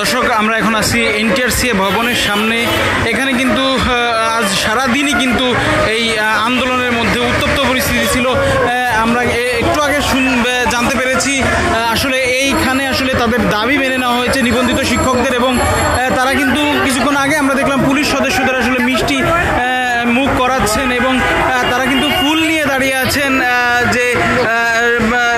দর্শক আমরা এখন আছি এনটিআরসিএ ভবনের সামনে। এখানে কিন্তু আজ সারাদিনই কিন্তু এই আন্দোলনের মধ্যে উত্তপ্ত পরিস্থিতি ছিল। আমরা একটু আগে জানতে পেরেছি আসলে এইখানে আসলে তাদের দাবি মেনে নেওয়া হয়েছে নিবন্ধিত শিক্ষকদের, এবং তারা কিন্তু কিছুক্ষণ আগে আমরা দেখলাম পুলিশ সদস্যদের আসলে মিষ্টি মুখ করাচ্ছেন এবং তারা কিন্তু ফুল নিয়ে দাঁড়িয়ে আছেন। যে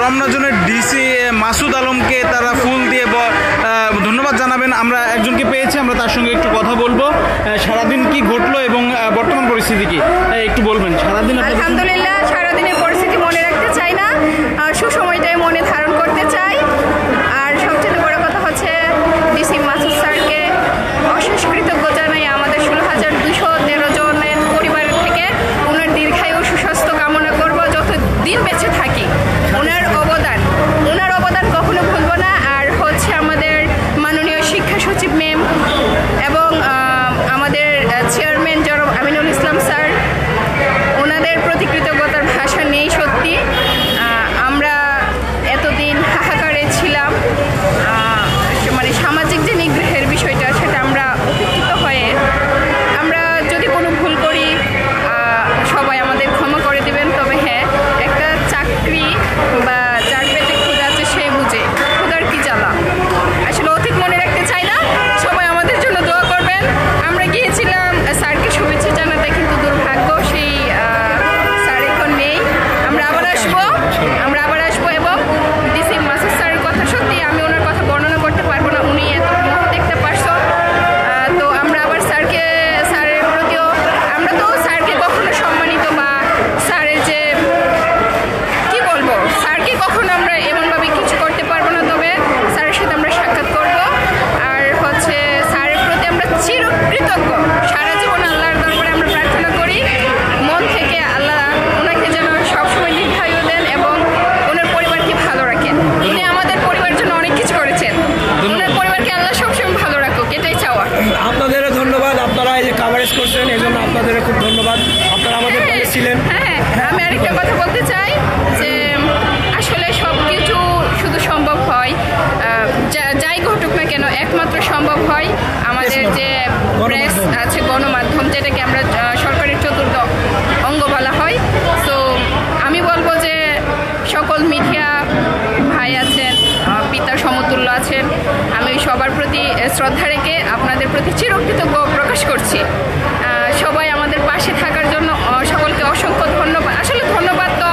রমনা জোনের ডিসি মাসুদ আলমকে তারা ফুল দিয়ে ধন্যবাদ জানাবেন। আমরা একজনকে পেয়েছি, আমরা তার সঙ্গে একটু কথা বলবো। সারাদিন কি ঘটলো এবং বর্তমান পরিস্থিতি কি একটু বলবেন? সারাদিন আলহামদুলিল্লাহ, সারাদিনের পরিস্থিতি মনে রাখতে চাই না, সুসময়টাই মনে ধারণ করতে চাই। আর সবচেয়ে বড় কথা হচ্ছে ডিসি মাসুদ স্যারকে অশেষ কৃতজ্ঞ জানাই। আমাদের 16,213 জনের পরিবারের থেকে ওনার দীর্ঘায়ু সুস্বাস্থ্য কামনা করব, যত দিন বেঁচে থাকি। ওনার অবদান কখনো ভুলব না। আর হচ্ছে আমাদের মাননীয় শিক্ষা সচিব ম্যাম এবং আমাদের চেয়ারম্যান জনাব আমিনুল ইসলাম স্যার, ওনাদের প্রতি কৃতজ্ঞতার ভাষা নেই। সত্যি আমরা এতদিন হাহাকারে ছিলাম, মানে সামাজিক যে নিগ্রহের বিষয়টা সেটা আমরা উপেক্ষিত হয়ে, আমরা যদি কোনো ভুল করি সবাই আমাদের ক্ষমা করে দেবেন। তবে হ্যাঁ, একটা চাকরি বা যার পেটে ক্ষুধা আছে সে বুঝে ক্ষুধার কি জ্বালা। আসলে অতীত মনে রাখতে চাই না, সবাই আমাদের জন্য দোয়া করবেন। আমরা গিয়েছিলাম স্যারকে শুভেচ্ছা জানাতে, কিন্তু দুর্ভাগ্য সেই স্যার এখন নেই। আমরা আবার আসবো এবং ডিসি মাসুদ স্যারের কথা সত্যি আমি ওনার কথা বর্ণনা করতে পারবো না, উনি এত মহৎ একটা পারসন। তো আমরা আবার স্যারের প্রতিও, আমরা তো স্যারকে কখনো সম্মানিত বা স্যারের যে কি বলবো, স্যারকে কখনো আমরা এমনভাবে কিছু করতে পারবো না। তবে স্যারের সাথে আমরা সাক্ষাৎ করব। আর হচ্ছে স্যারের প্রতি আমরা চিরকৃতজ্ঞ। সারা জীবন আল্লাহর দরবারে আমরা প্রার্থনা করি মন থেকে, আল্লাহ ওনাকে যেন সবসময় দীর্ঘায়ু দেন এবং ওনার পরিবারকে ভালো রাখেন। উনি আমাদের পরিবারের জন্য অনেক কিছু করেছেন, ওনার পরিবারকে আল্লাহ সবসময় ভালো রাখুক, এটাই চাওয়া। আপনাদেরও ধন্যবাদ, আপনারা এই যে কাভারেজ করছেন এই জন্য আপনাদেরও খুব ধন্যবাদ। আপনারা আমাদের পাশে ছিলেন। হ্যাঁ, আমি আরেকটা কথা বলতে চাই যে আসলে সব কিছু শুধু সম্ভব হয়, যাই ঘটুক না কেন, একমাত্র সম্ভব হয় আমাদের যে প্রেস আছে, গণমাধ্যম, যেটাকে আমরা সরকারের চতুর্থ অঙ্গ বলা হয়। তো আমি বলবো যে সকল মিডিয়া ভাই আছেন, পিতা সমতুল্য আছেন, আমি সবার প্রতি শ্রদ্ধা রেখে আপনাদের প্রতি চিরকৃতজ্ঞ প্রকাশ করছি। সবাই আমাদের পাশে থাকার জন্য সকলকে অসংখ্য ধন্যবাদ। আসলে ধন্যবাদ তো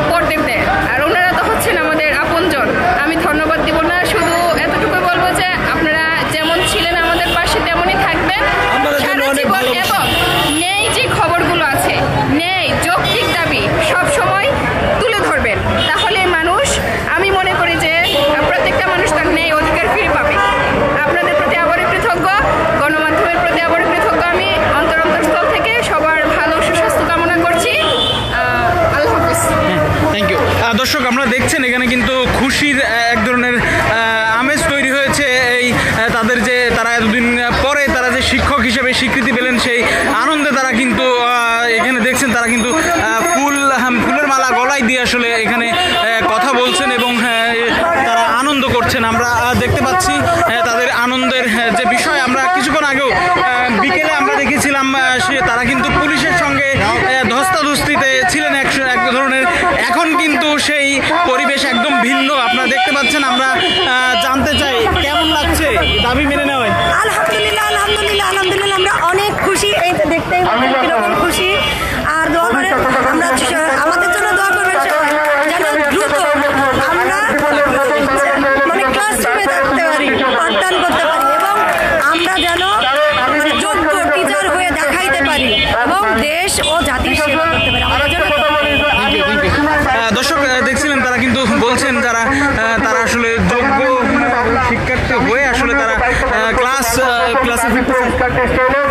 পড়দের দেয়, আর ওনারা তো হচ্ছেন আমাদের আপনজন। আমি ধন্যবাদ দিব না, শুধু এতটুকু বলবো যে আপনারা যেমন ছিলেন আমাদের পাশে তেমনই থাকবেন সারা জীবন, এবং নেই যে খবরগুলো আছে, নেই যৌক্তিক দাবি সব সময় তুলে ধরবেন। তাহলে মানুষ, আমি মনে করি যে প্রত্যেকটা মানুষ তার ন্যায় অধিকার ফিরে পাবে। আপনাদের প্রতি আবারও কৃতজ্ঞ, গণমাধ্যমের প্রতি আবারও কৃতজ্ঞ। আমি অন্তরস্থল থেকে সবার ভালো সুস্বাস্থ্য কামনা করছি। আল্লাহ হাফিজ। Thank you. দর্শক আমরা দেখছেন এখানে কিন্তু খুশির এক ধরনের আমেজ তৈরি হয়েছে। এই তাদের যে তারা এতদিন পরে তারা যে শিক্ষক হিসেবে স্বীকৃতি পেলেন, সেই আনন্দে তারা কিন্তু এখানে দেখছেন তারা কিন্তু ফুলের মালা গলায় দিয়ে আসলে এখানে কথা বলছেন এবং তারা আনন্দ করছেন। আমরা দেখতে পাচ্ছি তাদের আনন্দের যে বিষয়। আমরা কিছুক্ষণ আগেও বিকেলে আমরা দেখেছিলাম তারা কিন্তু পুলিশের সঙ্গে ধস্তাধস্তিতে ছিলেন এক ধরনের। এখন কিন্তু সেই পরিবেশ একদম ভিন্ন আপনারা দেখতে পাচ্ছেন। আমরা জানতে চাই কেমন লাগছে দাবি মেনে নেওয়ায়? আলহামদুলিল্লাহ, আমরা অনেক খুশি। এইটা দেখতেই কিরকম খুশি। আর দোয়া করে আমরা আমাদের জন্য দোয়া করবেন যেন দ্রুত আমরা মানে ক্লাসরুমে থাকতে পারি, পাঠদান করতে পারি এবং আমরা যেন যোগ্য টিচার হয়ে দেখাইতে পারি এবং দেশ ও জাতির সেবা করতে পারি। আমরা যেন দর্শক দেখছিলেন তারা কিন্তু বলছেন যারা তারা আসলে যোগ্য শিক্ষার্থী হয়ে আসলে তারা ক্লাসে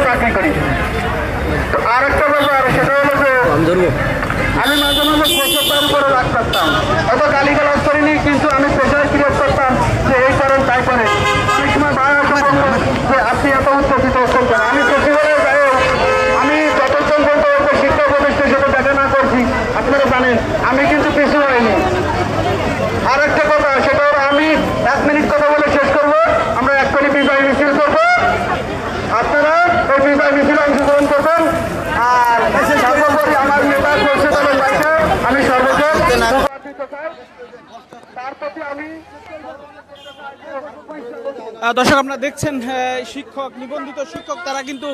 চাকরি করি। আর একটা ব্যাপার, সেটা হলো যে আমি মাঝে মাঝে প্রচুর উপরে রাগ করতাম, অত গালিগালাজ করিনি, কিন্তু আমি প্রেশার ক্রিয়েট করতাম যে এই করেন তাই করেন। অনেক সময় যে আপনি এত উত্তেজিত হচ্ছেন কেন? আমি সচিবালয়ে যাই, আমি যতক্ষণ পর্যন্ত শিক্ষা প্রতিষ্ঠানের সাথে দেখা না করছি আপনারা জানেন আমি কিন্তু পিছু হয়নি। আর একটা কথা, সেটা হলো আমি 1 মিনিট কথা বলে শেষ করবো। আমরা 1 মিনিট দর্শক আপনারা দেখছেন শিক্ষক, নিবন্ধিত শিক্ষক তারা কিন্তু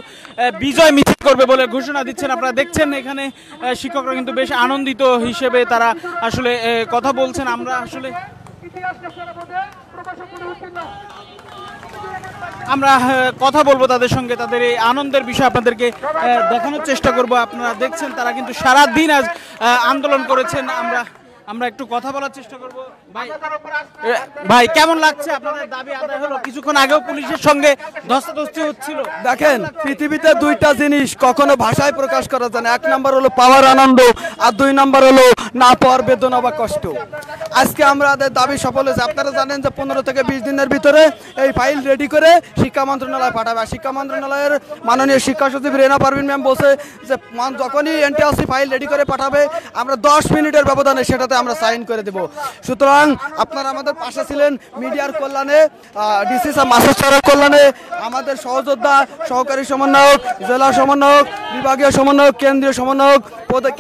বিজয় মিছিল করবে বলে ঘোষণা দিচ্ছেন। আপনারা দেখছেন এখানে শিক্ষকরা কিন্তু বেশ আনন্দিত হিসেবে তারা আসলে কথা বলছেন। আমরা আসলে কথা বলবো তাদের সঙ্গে, তাদের এই আনন্দের বিষয় আপনাদেরকে দেখানোর চেষ্টা করব। আপনারা দেখছেন তারা কিন্তু সারাদিন আজ আন্দোলন করেছেন। আমরা একটু কথা বলার চেষ্টা করব। ভাই কেমন লাগছে? আপনাদের দাবি আদায় হলো, কিছুক্ষণ আগেও পুলিশের সঙ্গে ধস্তাধস্তি হচ্ছিল। দেখেন, পৃথিবীতে দুইটা জিনিস কখনো ভাষায় প্রকাশ করা যায় না। এক নম্বর হলো পাওয়ার আনন্দ, আর 2 নম্বর হলো না পাওয়ার বেদনা বা কষ্ট। আজকে আমাদের দাবি সফল হয়েছে। আপনারা জানেন যে 15 থেকে 20 দিনের ভিতরে এই ফাইল রেডি করে শিক্ষা মন্ত্রণালয় পাঠাবে। শিক্ষা মন্ত্রণালয়ের মাননীয় শিক্ষা সচিব রেনা পারভিন ম্যাম বলছে যে যখনই এনটিআরসি ফাইল রেডি করে পাঠাবে আমরা 10 মিনিটের ব্যবধানে সেটাতে আমরা সাইন করে দেব। সুতরাং আপনারা আমাদের পাশে ছিলেন, মিডিয়ার কল্যাণে, ডিসি মাসুদ স্যারের কল্যাণে, আমাদের সহযোদ্ধা, সহকারী সমন্বয়ক, জেলা সমন্বয়ক, বিভাগীয় সমন্বয়ক, কেন্দ্রীয় সমন্বয়ক,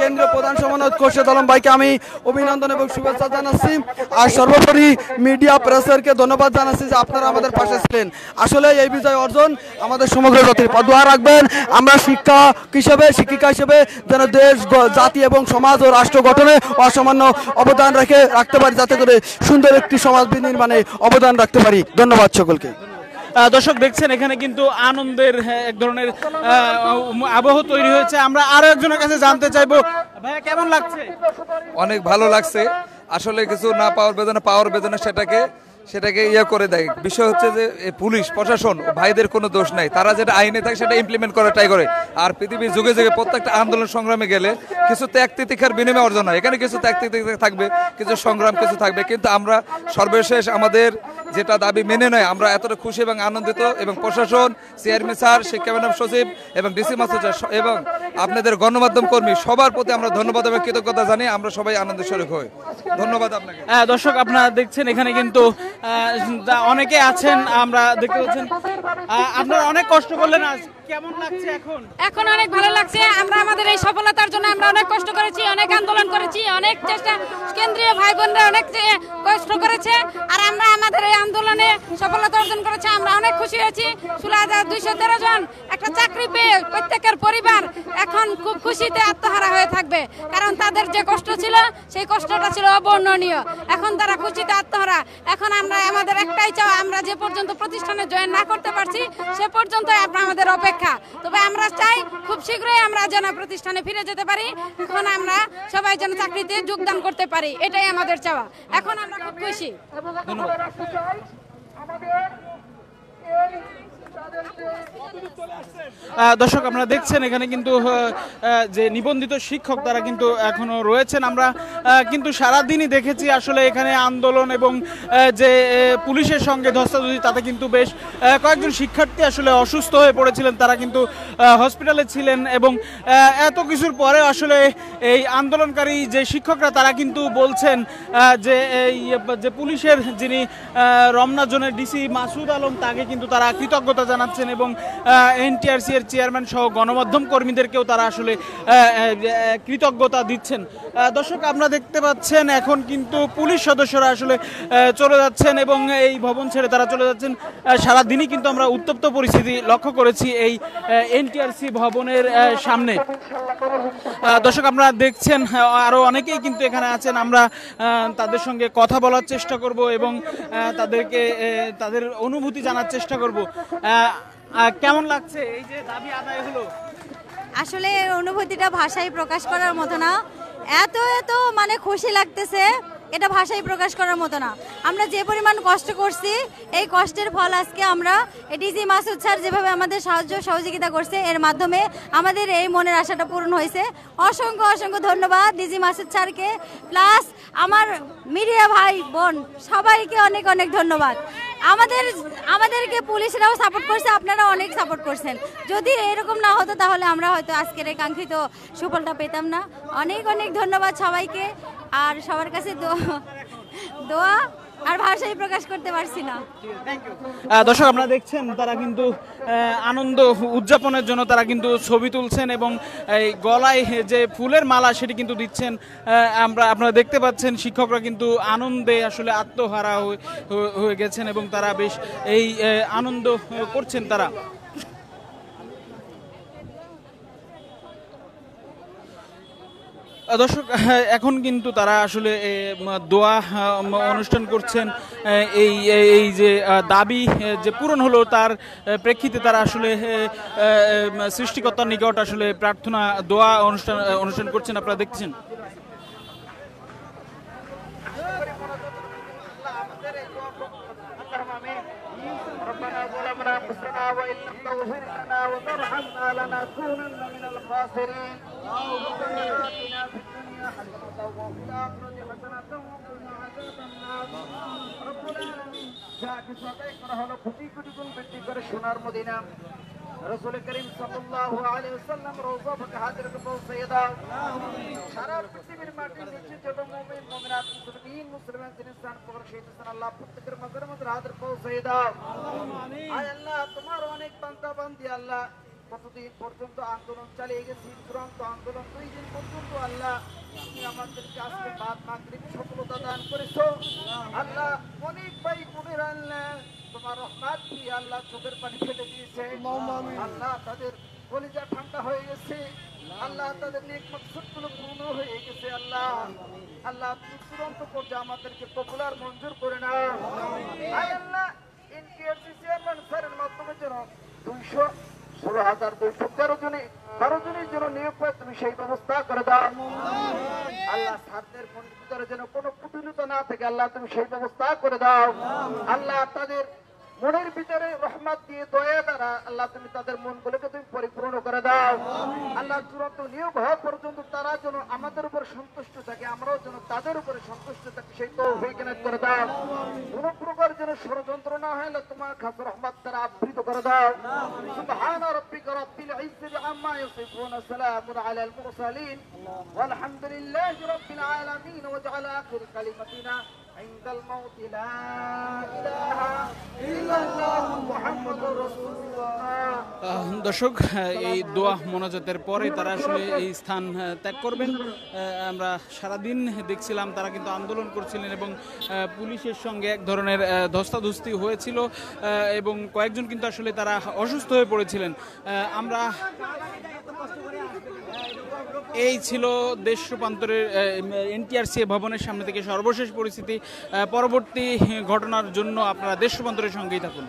কেন্দ্রীয় প্রধান সমন্বয়ক খোরশেদ আলম ভাইকে আমি অভিনন্দন এবং শুভেচ্ছা জানাচ্ছি। আর সর্বোপরি মিডিয়া প্রেসেরকে ধন্যবাদ জানাচ্ছি যে আপনারা আমাদের পাশে ছিলেন। আসলে এই বিজয় অর্জন আমাদের সমগ্র জাতির। দোয়া রাখবেন আমরা শিক্ষক হিসেবে, শিক্ষিকা হিসেবে যেন দেশ, জাতি এবং সমাজ ও রাষ্ট্র গঠনে অসামান্য অবদান রাখতে পারি, যাতে করে সুন্দর একটি সমাজ বিনির্মাণে অবদান রাখতে পারি। ধন্যবাদ সকলকে। দর্শক দেখছেন এখানে কিন্তু আনন্দের এক ধরনের আবহ তৈরি হয়েছে। আমরা আরো একজনের কাছে জানতে চাইবো, ভাইয়া কেমন লাগছে? অনেক ভালো লাগছে। আসলে কিছু না পাওয়ার বেদনা, পাওয়ার বেদনা সেটাকে করে দেয়। বিষয় হচ্ছে যে পুলিশ প্রশাসন ভাইদের কোনো দোষ নাই, তারা যেটা আইনে থাকে সেটা ইমপ্লিমেন্ট করার ট্রাই করে। আর পৃথিবীর যুগে যুগে প্রত্যেকটা আন্দোলন সংগ্রামে গেলে কিছু ত্যাগ তিতিক্ষার বিনিময়ে অর্জন হয়। এখানে কিছু ত্যাগ তিতিক্ষা থাকবে, কিছু সংগ্রাম কিছু থাকবে, কিন্তু আমরা সর্বশেষ আমাদের যেটা দাবি মেনে নেয় আমরা এতটা খুশি এবং আনন্দিত। এবং প্রশাসন, চেয়ারম্যান স্যার, শিক্ষা ম্যাডাম সচিব এবং ডিসি মাসুদ এবং আপনাদের গণমাধ্যম কর্মী সবার প্রতি আমরা ধন্যবাদ এবং কৃতজ্ঞতা জানিয়ে আমরা সবাই আনন্দের শরীক হই। ধন্যবাদ আপনাকে। দর্শক আপনারা দেখছেন এখানে কিন্তু অনেকে আছেন, আমরা দেখতে পাচ্ছেন আপনারা অনেক কষ্ট করলেন। আজ কেমন লাগছে? এখন অনেক ভালো লাগছে। আমরা আমাদের এই সফলতার জন্য আমরা অনেক কষ্ট করেছি, অনেক আন্দোলন করেছি, অনেক চেষ্টা, কেন্দ্রীয় ভাই বোনরা অনেক কষ্ট করেছে। আর আমরা আমাদের এই আন্দোলনে সফলতা অর্জন করেছি। আমরা অনেক খুশি হয়েছি। 16,213 জন একটা চাকরি পেয়ে প্রত্যেকের পরিবার এখন খুব খুশিতে আত্মহারা হয়ে থাকবে, কারণ তাদের যে কষ্ট ছিল সেই কষ্টটা ছিল অবর্ণনীয়। এখন তারা খুশিতে আত্মহারা। এখন আমরা আমাদের একটাই চাওয়া, আমরা যে পর্যন্ত প্রতিষ্ঠানে জয়েন না করতে পারছি সে পর্যন্ত আমাদের অপেক্ষা। তবে আমরা চাই খুব শীঘ্রই আমরা যেন প্রতিষ্ঠানে ফিরে যেতে পারি, এখন আমরা সবাই যেন চাকরিতে যোগদান করতে পারি, এটাই আমাদের চাওয়া। এখন আমরা খুব খুশি। দর্শক আপনারা দেখছেন এখানে কিন্তু যে নিবন্ধিত শিক্ষক তারা কিন্তু এখনো রয়েছেন। আমরা কিন্তু সারাদিনই দেখেছি আসলে এখানে আন্দোলন এবং যে পুলিশের সঙ্গে ধস্তাধস্তি, তাতে কিন্তু বেশ কয়েকজন শিক্ষার্থী আসলে অসুস্থ হয়ে পড়েছিলেন, তারা কিন্তু হসপিটালে ছিলেন। এবং এত কিছুর পরে আসলে এই আন্দোলনকারী যে শিক্ষকরা তারা কিন্তু বলছেন যে যে পুলিশের যিনি রমনা জোনের ডিসি মাসুদ আলম তাকে কিন্তু তারা কৃতজ্ঞতা জানাচ্ছেন এবং এনটিআরসি এর চেয়ারম্যান সহ গণমাধ্যম কর্মীদেরকেও তারা আসলে কৃতজ্ঞতা দিচ্ছেন। দর্শক আপনারা দেখতে পাচ্ছেন এখন কিন্তু পুলিশ সদস্যরা আসলে চলে যাচ্ছেন এবং এই ভবন ছেড়ে তারা চলে যাচ্ছেন। সারাদিনই কিন্তু আমরা উত্তপ্ত পরিস্থিতি লক্ষ্য করেছি এই এনটিআরসি ভবনের সামনে। দর্শক আপনারা দেখছেন আরো অনেকেই কিন্তু এখানে আছেন, আমরা তাদের সঙ্গে কথা বলার চেষ্টা করব এবং তাদেরকে তাদের অনুভূতি জানার চেষ্টা করব। কেমন লাগছে এই যে দাবি আদায় হলো? আসলে অনুভূতিটা ভাষায় প্রকাশ করার মতো না। এত মানে খুশি লাগতেছে, এটা ভাষায় প্রকাশ করার মতো না। আমরা যে পরিমাণ কষ্ট করছি এই কষ্টের ফল আজকে আমরা ডিজি মাসুদ স্যার যেভাবে আমাদের সাহায্য সহযোগিতা করছে এর মাধ্যমে আমাদের এই মনের আশাটা পূরণ হয়েছে। অসংখ্য ধন্যবাদ ডিজি মাসুদ স্যারকে, প্লাস আমার মিডিয়া ভাই বোন সবাইকে অনেক ধন্যবাদ। আমাদেরকে পুলিশরাও সাপোর্ট করছে, আপনারা অনেক সাপোর্ট করছেন। যদি এরকম না হতো তাহলে আমরা হয়তো আজকের এই কাঙ্ক্ষিত সুফলটা পেতাম না। অনেক ধন্যবাদ সবাইকে, আর সবার কাছে দোয়া আর ভাষায় প্রকাশ করতে পারছি না। দর্শক আপনারা দেখছেন তারা কিন্তু আনন্দ উদযাপনের জন্য তারা কিন্তু ছবি তুলছেন এবং এই গলায় যে ফুলের মালা সেটি কিন্তু দিচ্ছেন। আপনারা দেখতে পাচ্ছেন শিক্ষকরা কিন্তু আনন্দে আসলে আত্মহারা হয়ে গেছেন এবং তারা বেশ এই আনন্দ করছেন তারা। দর্শক এখন কিন্তু তারা আসলে দোয়া অনুষ্ঠান করছেন। এই যে দাবি যে পূরণ হলো তার প্রেক্ষিতে তারা আসলে সৃষ্টিকর্তার নিকট আসলে প্রার্থনা দোয়া অনুষ্ঠান করছেন, আপনারা দেখছেন। ربنا ظلمنا انفسنا وان لم تغفر لنا وترحمنا لنكونن من الخاسرين ربنا آتنا في الدنيا حسنة وفي الآخرة حسنة وقنا عذاب النار ربنا যা কিছু আদায় করা হলো কোটি কোটি গুণ বৃদ্ধি করে সোনার মদিনা রাসূল করিম সাল্লাল্লাহু আলাইহি ওয়াসাল্লাম রওজা পাকে হাজির করে পৌঁছে দাও। সারা পৃথিবীর মাটির নিচে যত মুমিন মুমিনাত মুসলমান যিনি স্থান কবর শহীদ হাসান আল্লাহ প্রত্যেকের মাঝের মধ্যে হাজির পৌঁছে দাও। আয় আল্লাহ তোমার অনেক বান্দা বান্দি আল্লাহ কতদিন পর্যন্ত আন্দোলন চালিয়ে গেছি, চূড়ান্ত আন্দোলন 2 দিন পর্যন্ত আল্লাহ তুমি আমাদেরকে আজকে বাদ মাগরিব সফলতা দান করেছো। আল্লাহ অনেক ভাই বোনের আল্লাহ তোমার রহমত দিয়ে আল্লাহ চোখের পানি ফেলে দিয়েছে। আল্লাহ তাদের কলিজা ঠান্ডা হয়ে গেছে, আল্লাহ তাদের নেক মাকসুদগুলো পূর্ণ হয়ে গেছে। আল্লাহ আল্লাহ তুমি চূড়ান্ত পর্যায়ে আমাদেরকে পপুলার মঞ্জুর করে নাও। আল্লাহ এনটিআরসি চেয়ারম্যান স্যারের মাধ্যমে যেন 216,213 জনের জন্য নিয়োগ পায় তুমি সেই ব্যবস্থা করে দাও। আল্লাহ স্যারদের মনের ভিতরে যেন কোনো কুটিলতা না থাকে আল্লাহ তুমি সেই ব্যবস্থা করে দাও। আল্লাহ তাদের মনের ভিতরে রহমত দিয়ে দয়া দ্বারা আল্লাহ তুমি তাদের মনগুলোকে তুমি পরিপূর্ণ করে দাও। আল্লাহ চূড়ান্ত নিয়োগ হওয়া পর্যন্ত তারা যেন আমাদের উপর সন্তুষ্ট থাকে, আমরাও যেন তাদের উপরে সন্তুষ্ট থাকি সেই তৌফিক এনায়েত করে দাও। কোন প্রকার যেন ষড়যন্ত্র না হয় তোমার খাস রহমত দ্বারা আবৃত করে দাও। সুবহানা রাব্বিকা রাব্বিল ইজ্জাতি আম্মা ইয়াসিফুন সালামুন আলাল মুরসালিন ওয়ালহামদুলিল্লাহি রাব্বিল আলামিন ওয়াজআল আখির কালিমাতিনা عند الموت لا إله إلا الله محمد رسول الله। দর্শক এই দোয়া মোনাজাতের পরে তারা আসলে এই স্থান ত্যাগ করবেন। আমরা সারাদিন দেখছিলাম তারা কিন্তু আন্দোলন করছিলেন এবং পুলিশের সঙ্গে এক ধরনের ধস্তাধস্তি হয়েছিল এবং কয়েকজন কিন্তু আসলে তারা অসুস্থ হয়ে পড়েছিলেন। আমরা এই ছিল দেশ রূপান্তরের এনটিআরসি ভবনের সামনে থেকে সর্বশেষ পরিস্থিতি। পরবর্তী ঘটনার জন্য আপনারা দেশ রূপান্তরের সঙ্গেই থাকুন।